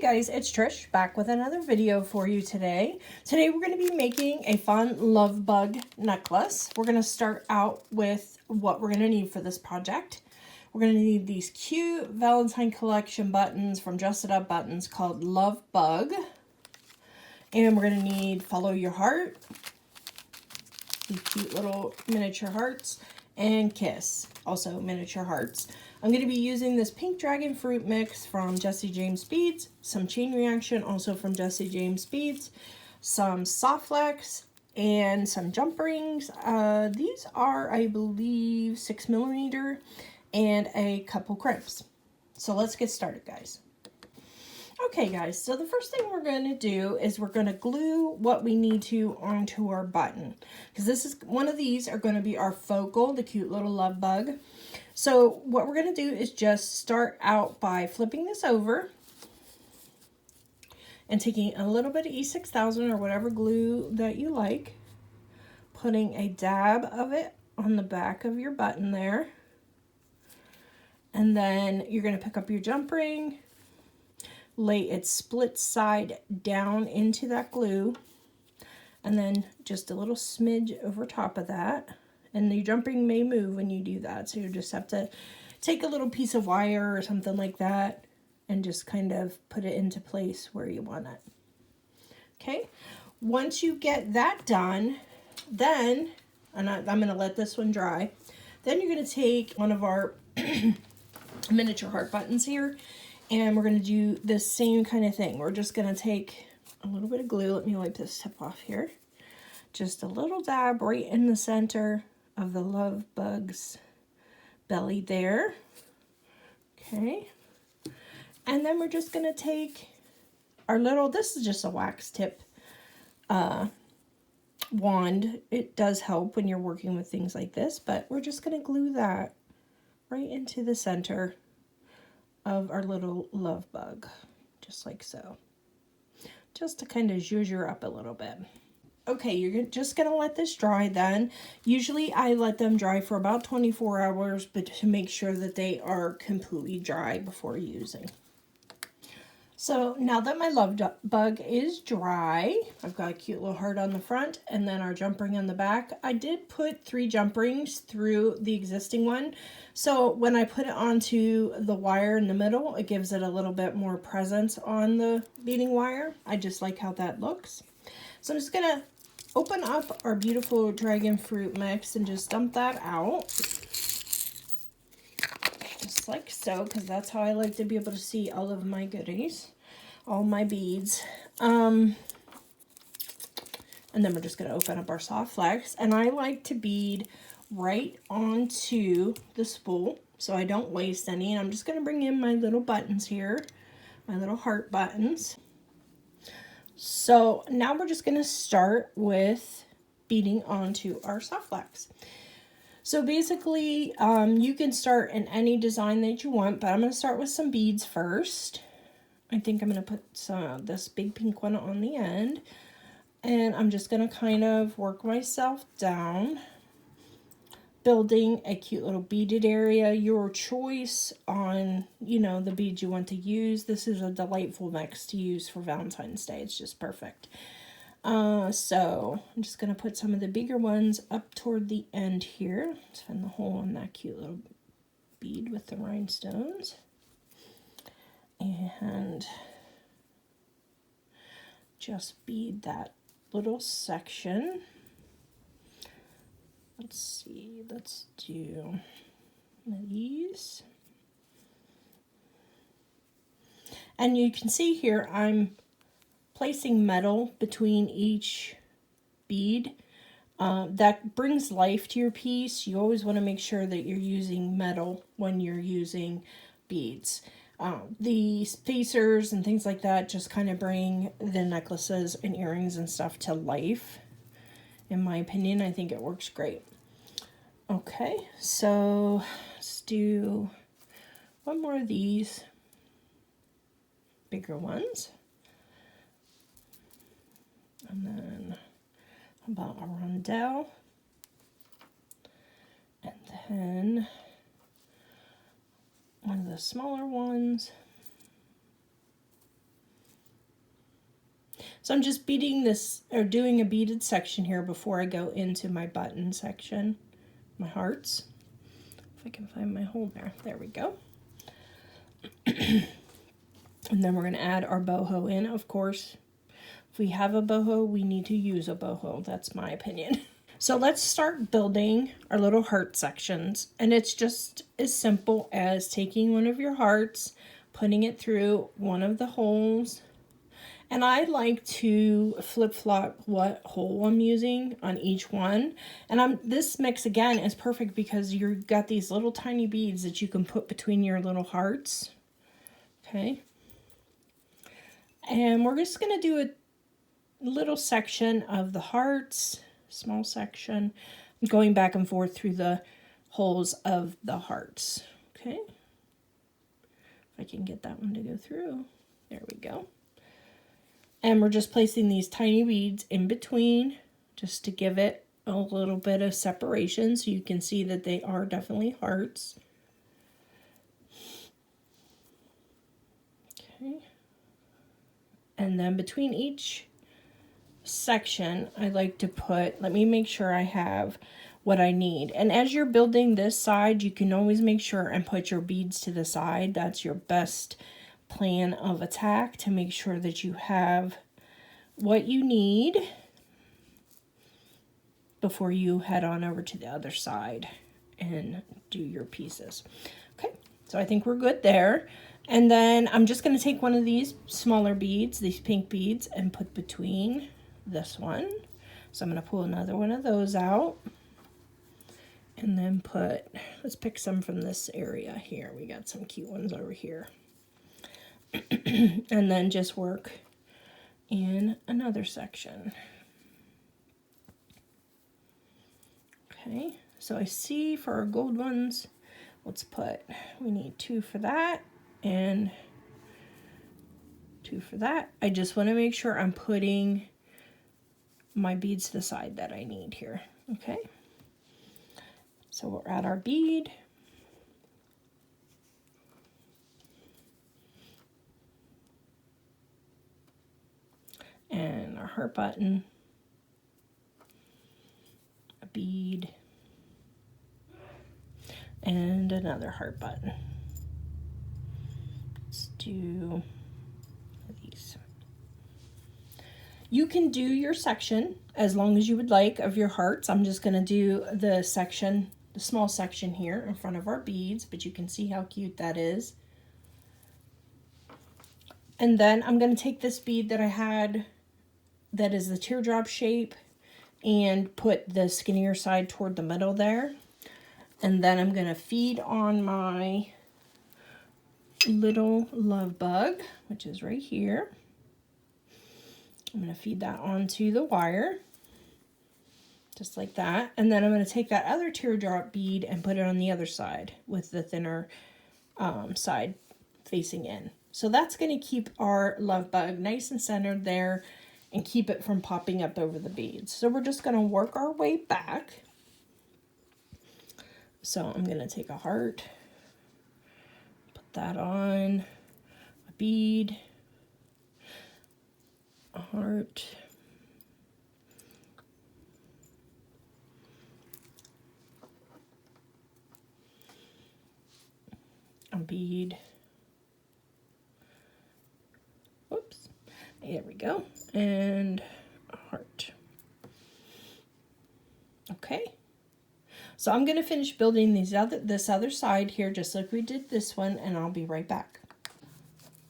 guys, it's Trish back with another video for you today. Today we're going to be making a fun love bug necklace. We're going to start out with what we're going to need for this project. We're going to need these cute Valentine collection buttons from Dress It Up Buttons called Love Bug. And we're going to need Follow Your Heart, these cute little miniature hearts, and Kiss, also miniature hearts. I'm going to be using this pink Dragonfruit mix from Jessie James Beads, some Chain Reaction also from Jessie James Beads, some soft flex, and some jump rings. These are, I believe, 6mm, and a couple crimps. So let's get started, guys. Okay, guys, so the first thing we're going to do is we're going to glue what we need to onto our button, because this is one of these are going to be our focal, the cute little love bug. So what we're going to do is just start out by flipping this over and taking a little bit of E6000 or whatever glue that you like, putting a dab of it on the back of your button there, and then you're going to pick up your jump ring, lay its split side down into that glue, and then just a little smidge over top of that. And the jump ring may move when you do that, so you just have to take a little piece of wire or something like that and just kind of put it into place where you want it. Okay, once you get that done, then, and I'm going to let this one dry, then you're going to take one of our miniature heart buttons here, and we're going to do the same kind of thing. We're just going to take a little bit of glue. Let me wipe this tip off here. Just a little dab right in the center of the love bug's belly there. Okay. And then we're just going to take our little, this is just a wax tip wand. It does help when you're working with things like this, but we're just going to glue that right into the center of our little love bug, just like so, just to kind of zhuzh up a little bit. Okay, you're just going to let this dry then. Usually I let them dry for about 24 hours, but to make sure that they are completely dry before using. So now that my love bug is dry, I've got a cute little heart on the front and then our jump ring on the back. I did put 3 jump rings through the existing one. So when I put it onto the wire in the middle, it gives it a little bit more presence on the beading wire. I just like how that looks. So I'm just going to open up our beautiful Dragonfruit mix and just dump that out. Just like so, because that's how I like to be able to see all of my goodies, all my beads. And then we're just going to open up our soft flex. And I like to bead right onto the spool so I don't waste any. And I'm just going to bring in my little buttons here, my little heart buttons. So now we're just going to start with beading onto our soft flex. So basically, you can start in any design that you want, but I'm going to start with some beads first. I think I'm going to put some this big pink one on the end, and I'm just going to kind of work myself down, building a cute little beaded area. Your choice on, you know, the beads you want to use. This is a delightful mix to use for Valentine's Day. It's just perfect. So I'm just going to put some of the bigger ones up toward the end here. Let's find the hole on that cute little bead with the rhinestones. And just bead that little section. Let's see, let's do one of these. And you can see here I'm placing metal between each bead. That brings life to your piece. You always want to make sure that you're using metal when you're using beads. The spacers and things like that just kind of bring the necklaces and earrings and stuff to life. In my opinion, I think it works great. Okay, so let's do one more of these bigger ones. And then about a rondelle. And then one of the smaller ones. So I'm just beading this, or doing a beaded section here before I go into my button section, my hearts. If I can find my hole there. There we go. And then we're going to add our boho in, of course. If we have a boho, we need to use a boho. That's my opinion. So let's start building our little heart sections. And it's just as simple as taking one of your hearts, putting it through one of the holes. And I like to flip-flop what hole I'm using on each one. And this mix, again, is perfect because you've got these little tiny beads that you can put between your little hearts. Okay. And we're just going to do a little section of the hearts, small section, going back and forth through the holes of the hearts. Okay. If I can get that one to go through. There we go. And we're just placing these tiny beads in between just to give it a little bit of separation so you can see that they are definitely hearts. Okay. And then between each section, I like to put, let me make sure I have what I need. And as you're building this side, you can always make sure and put your beads to the side. That's your best plan of attack, to make sure that you have what you need before you head on over to the other side and do your pieces. Okay, so I think we're good there. And then I'm just going to take one of these smaller beads, these pink beads, and put between this one. So I'm going to pull another one of those out. And then put, let's pick some from this area here. We got some cute ones over here. And then just work in another section. Okay, so I see for our gold ones, let's put, we need 2 for that and 2 for that. I just want to make sure I'm putting my beads to the side that I need here. Okay, so we'll add our bead. And our heart button, a bead, and another heart button. Let's do these. You can do your section as long as you would like of your hearts. I'm just going to do the section, the small section here in front of our beads, but you can see how cute that is. And then I'm going to take this bead that I had that is the teardrop shape and put the skinnier side toward the middle there. And then I'm going to feed on my little love bug, which is right here. I'm going to feed that onto the wire, just like that. And then I'm going to take that other teardrop bead and put it on the other side with the thinner side facing in. So that's going to keep our love bug nice and centered there and keep it from popping up over the beads. So we're just going to work our way back. So I'm going to take a heart, put that on, a bead, a heart, a bead, whoops, there we go, and a heart. Okay, so I'm going to finish building this other side here just like we did this one, and I'll be right back.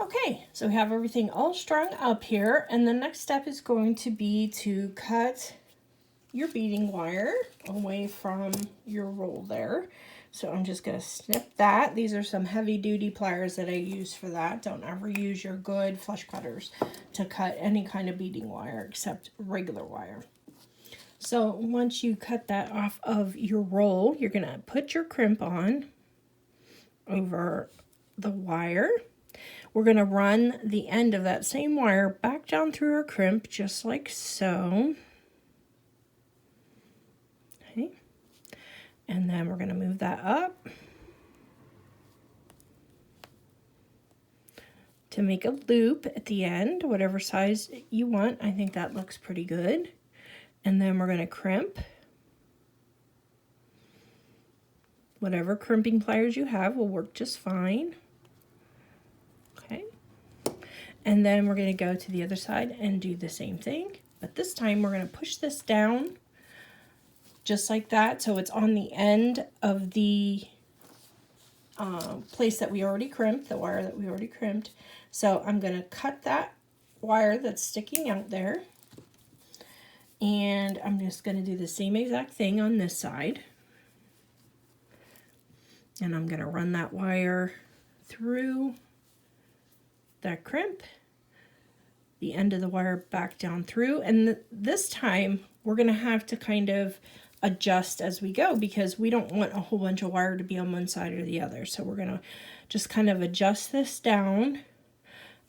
Okay, so we have everything all strung up here, and the next step is going to be to cut your beading wire away from your roll there. So I'm just going to snip that. These are some heavy duty pliers that I use for that. Don't ever use your good flush cutters to cut any kind of beading wire except regular wire. So once you cut that off of your roll, you're going to put your crimp on over the wire. We're going to run the end of that same wire back down through our crimp, just like so. Okay. And then we're going to move that up to make a loop at the end, whatever size you want. I think that looks pretty good. And then we're going to crimp. Whatever crimping pliers you have will work just fine. Okay. And then we're going to go to the other side and do the same thing. But this time we're going to push this down just like that, so it's on the end of the place that we already crimped, the wire that we already crimped. So I'm going to cut that wire that's sticking out there, and I'm just going to do the same exact thing on this side. And I'm going to run that wire through that crimp, the end of the wire back down through, and this time we're going to have to kind of adjust as we go, because we don't want a whole bunch of wire to be on one side or the other. So we're going to just kind of adjust this down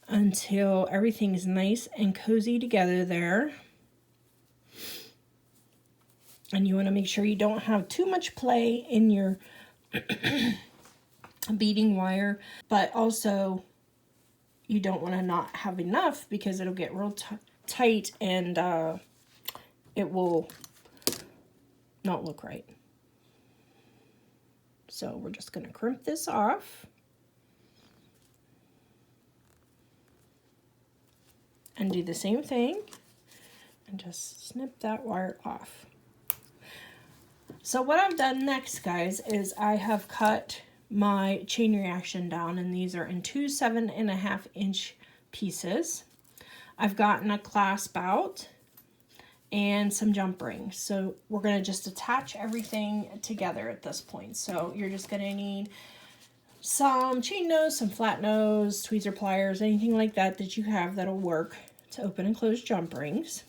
until everything is nice and cozy together there. And you want to make sure you don't have too much play in your beading wire, but also you don't want to not have enough, because it'll get real tight and it will not look right. So we're just going to crimp this off and do the same thing and just snip that wire off. So what I've done next, guys, is I have cut my chain reaction down, and these are in two 7.5-inch pieces. I've gotten a clasp out and some jump rings. So we're going to just attach everything together at this point. So you're just going to need some chain nose, some flat nose, tweezer pliers, anything like that that you have that'll work to open and close jump rings.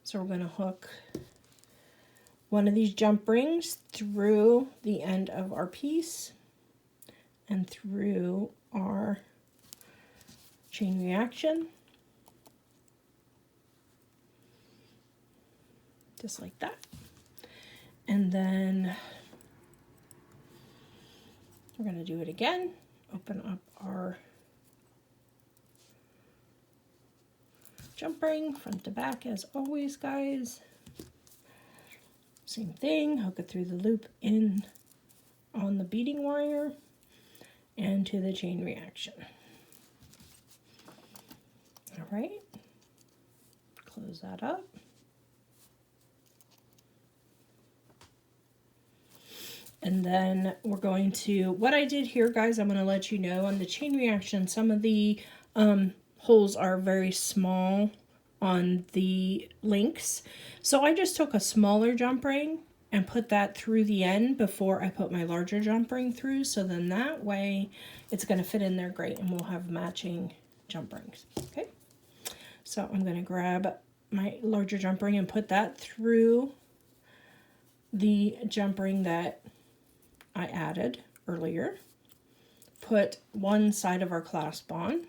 So we're going to hook one of these jump rings through the end of our piece and through our chain reaction. Just like that. And then we're going to do it again. Open up our jump ring front to back as always, guys. Same thing, hook it through the loop in on the beading wire and to the chain reaction. All right, close that up. And then we're going to, what I did here, guys, I'm going to let you know on the chain reaction, some of the holes are very small on the links. So I just took a smaller jump ring and put that through the end before I put my larger jump ring through. So then that way it's going to fit in there great, and we'll have matching jump rings. Okay. So I'm going to grab my larger jump ring and put that through the jump ring that I added earlier. Put one side of our clasp on.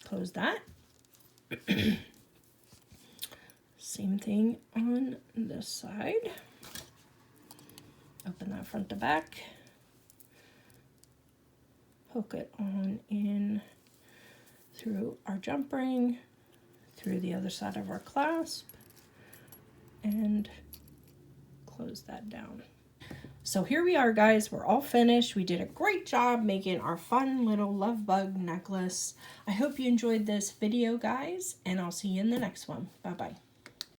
Close that. Same thing on this side. Open that front to back. Hook it on in through our jump ring, through the other side of our clasp, and close that down. So here we are, guys. We're all finished. We did a great job making our fun little love bug necklace. I hope you enjoyed this video, guys, and I'll see you in the next one. Bye-bye.